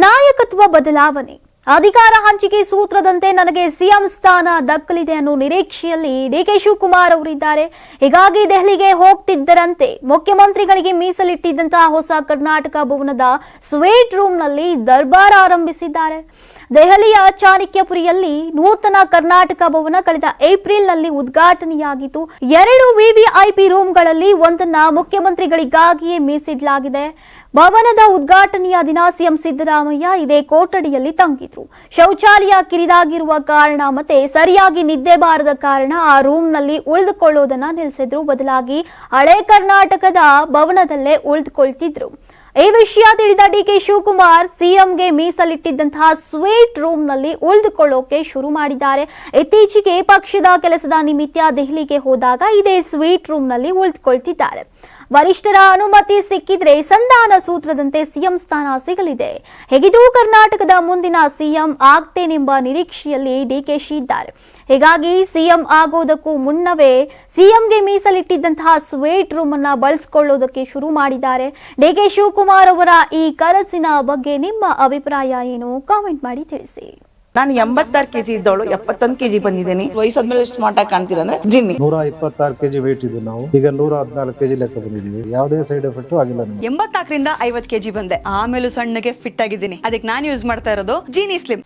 ನಾಯಕತ್ವ ಬದಲಾವಣೆ ಅಧಿಕಾರ ಹಂಚಿಕೆ ಸೂತ್ರದಂತೆ ನನಗೆ ಸಿಎಂ ಸ್ಥಾನ ದಕ್ಕಲಿದೆ ಅನ್ನೋ ನಿರೀಕ್ಷೆಯಲ್ಲಿ ಡಿಕೆ ಶಿವಕುಮಾರ್ ಅವರಿದ್ದಾರೆ. ಹೀಗಾಗಿ ದೆಹಲಿಗೆ ಹೋಗ್ತಿದ್ದರಂತೆ ಮುಖ್ಯಮಂತ್ರಿಗಳಿಗೆ ಮೀಸಲಿಟ್ಟಿದ್ದಂತಹ ಹೊಸ ಕರ್ನಾಟಕ ಭವನದ ಸ್ವೀಟ್ ರೂಮ್ನಲ್ಲಿ ದರ್ಬಾರ್ ಆರಂಭಿಸಿದ್ದಾರೆ. ದೆಹಲಿಯ ಚಾಣಕ್ಯಪುರಿಯಲ್ಲಿ ನೂತನ ಕರ್ನಾಟಕ ಭವನ ಕಳೆದ ಏಪ್ರಿಲ್ನಲ್ಲಿ ಉದ್ಘಾಟನೆಯಾಗಿತ್ತು. 2 ವಿವಿಐಪಿ ರೂಮ್ಗಳಲ್ಲಿ ಒಂದನ್ನ ಮುಖ್ಯಮಂತ್ರಿಗಳಿಗಾಗಿಯೇ ಮೀಸಲಿಡಲಾಗಿದೆ. ಭವನದ ಉದ್ಘಾಟನೆಯ ದಿನ ಸಿಎಂ ಸಿದ್ದರಾಮಯ್ಯ ಇದೇ ಕೊಠಡಿಯಲ್ಲಿ ತಂಗಿದ್ರು. ಶೌಚಾಲಯ ಕಿರಿದಾಗಿರುವ ಕಾರಣ ಮತ್ತೆ ಸರಿಯಾಗಿ ನಿದ್ದೆ ಬಾರದ ಕಾರಣ ಆ ರೂಮ್ನಲ್ಲಿ ಉಳಿದುಕೊಳ್ಳೋದನ್ನ ನಿಲ್ಲಿಸಿದ್ರು. ಬದಲಾಗಿ ಹಳೆ ಕರ್ನಾಟಕದ ಭವನದಲ್ಲೇ ಉಳಿದುಕೊಳ್ತಿದ್ರು. ಈ ವಿಷಯ ತಿಳಿದ ಡಿಕೆ ಶಿವಕುಮಾರ್ ಸಿಎಂಗೆ ಮೀಸಲಿಟ್ಟಿದ್ದಂತಹ ಸ್ವೀಟ್ ರೂಮ್ನಲ್ಲಿ ಉಳಿದುಕೊಳ್ಳೋಕೆ ಶುರು ಮಾಡಿದ್ದಾರೆ. ಇತ್ತೀಚೆಗೆ ಪಕ್ಷದ ಕೆಲಸದ ನಿಮಿತ್ತ ದೆಹಲಿಗೆ ಹೋದಾಗ ಇದೇ ಸ್ವೀಟ್ ರೂಮ್ನಲ್ಲಿ ಉಳಿದುಕೊಳ್ತಿದ್ದಾರೆ. ವರಿಷ್ಠರ ಅನುಮತಿ ಸಿಕ್ಕಿದ್ರೆ ಸಂಧಾನ ಸೂತ್ರದಂತೆ ಸಿಎಂ ಸ್ಥಾನ ಸಿಗಲಿದೆ. ಹೇಗಿದ್ದು ಕರ್ನಾಟಕದ ಮುಂದಿನ ಸಿಎಂ ಆಗ್ತೇನೆಂಬ ನಿರೀಕ್ಷೆಯಲ್ಲಿ ಡಿಕೆಶಿ ಇದ್ದಾರೆ. ಹೀಗಾಗಿ ಸಿಎಂ ಆಗೋದಕ್ಕೂ ಮುನ್ನವೇ ಸಿಎಂಗೆ ಮೀಸಲಿಟ್ಟಿದ್ದಂತಹ ಸ್ವೀಟ್ ರೂಮ್ ಅನ್ನ ಬಳಸಿಕೊಳ್ಳೋದಕ್ಕೆ ಶುರು ಮಾಡಿದ್ದಾರೆ. ಡಿಕೆ ಶಿವಕುಮಾರ್ ಅವರ ಈ ಕನಸಿನ ಬಗ್ಗೆ ನಿಮ್ಮ ಅಭಿಪ್ರಾಯ ಏನು? ಕಾಮೆಂಟ್ ಮಾಡಿ ತಿಳಿಸಿ. ನಾನು 86 ಕೆಜಿ ಇದ್ದವಳು 71 ಕೆಜಿ ಬಂದಿದ್ದೀನಿ. ವಯಸ್ಸಾದ್ಮೇಲೆ ಸ್ಮಾರ್ಟ್ ಆಗಿ ಕಾಣ್ತೀರ ಅಂದ್ರೆ ಜಿನ್ನಿ. 126 ಕೆಜಿ ವೇಟ್ ಇದ್ದು ನಾವು ಈಗ 114 ಕೆಜಿ ಲೆಕ್ಕ ಬಂದಿದ್ದೀವಿ. ಯಾವುದೇ ಸೈಡ್ ಎಫೆಕ್ಟ್ ಆಗಿಲ್ಲ. 84ರಿಂದ 50 ಕೆಜಿ ಬಂದೆ. ಆಮೇಲೆ ಸಣ್ಣಗೆ ಫಿಟ್ ಆಗಿದ್ದೀನಿ. ಅದಕ್ಕೆ ನಾನು ಯೂಸ್ ಮಾಡ್ತಾ ಇರೋದು ಜೀನಿ ಸ್ಲಿಮ್.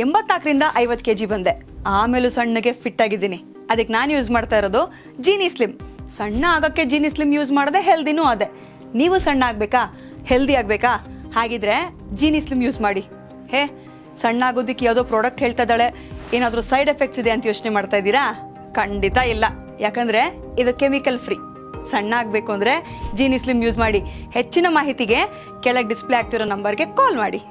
84ರಿಂದ 50 ಕೆಜಿ ಬಂದೆ. ಆಮೇಲೆ ಸಣ್ಣಗೆ ಫಿಟ್ ಆಗಿದ್ದೀನಿ. ಅದಕ್ಕೆ ನಾನು ಯೂಸ್ ಮಾಡ್ತಾ ಇರೋದು ಜೀನಿ ಸ್ಲಿಮ್. ಸಣ್ಣ ಆಗಕ್ಕೆ ಜೀನಿ ಸ್ಲಿಮ್ ಯೂಸ್ ಮಾಡದೆ ಹೆಲ್ದಿನೂ ಅದೇ. ನೀವು ಸಣ್ಣ ಆಗ್ಬೇಕಾ, ಹೆಲ್ದಿ ಆಗ್ಬೇಕಾ? ಹಾಗಿದ್ರೆ ಜೀನಿ ಸ್ಲಿಮ್ ಯೂಸ್ ಮಾಡಿ. ಸಣ್ಣ ಆಗೋದಕ್ಕೆ ಯಾವುದೋ ಪ್ರಾಡಕ್ಟ್ ಹೇಳ್ತಾ ಇದ್ದಾಳೆ, ಏನಾದರೂ ಸೈಡ್ ಎಫೆಕ್ಟ್ಸ್ ಇದೆ ಅಂತ ಯೋಚನೆ ಮಾಡ್ತಾ ಇದ್ದೀರಾ? ಖಂಡಿತ ಇಲ್ಲ. ಯಾಕಂದ್ರೆ ಇದು ಕೆಮಿಕಲ್ ಫ್ರೀ. ಸಣ್ಣ ಆಗಬೇಕು ಅಂದ್ರೆ ಜೀನಿ ಸ್ಲಿಮ್ ಯೂಸ್ ಮಾಡಿ. ಹೆಚ್ಚಿನ ಮಾಹಿತಿಗೆ ಕೆಳಗೆ ಡಿಸ್ಪ್ಲೇ ಆಗ್ತಿರೋ ನಂಬರ್ಗೆ ಕಾಲ್ ಮಾಡಿ.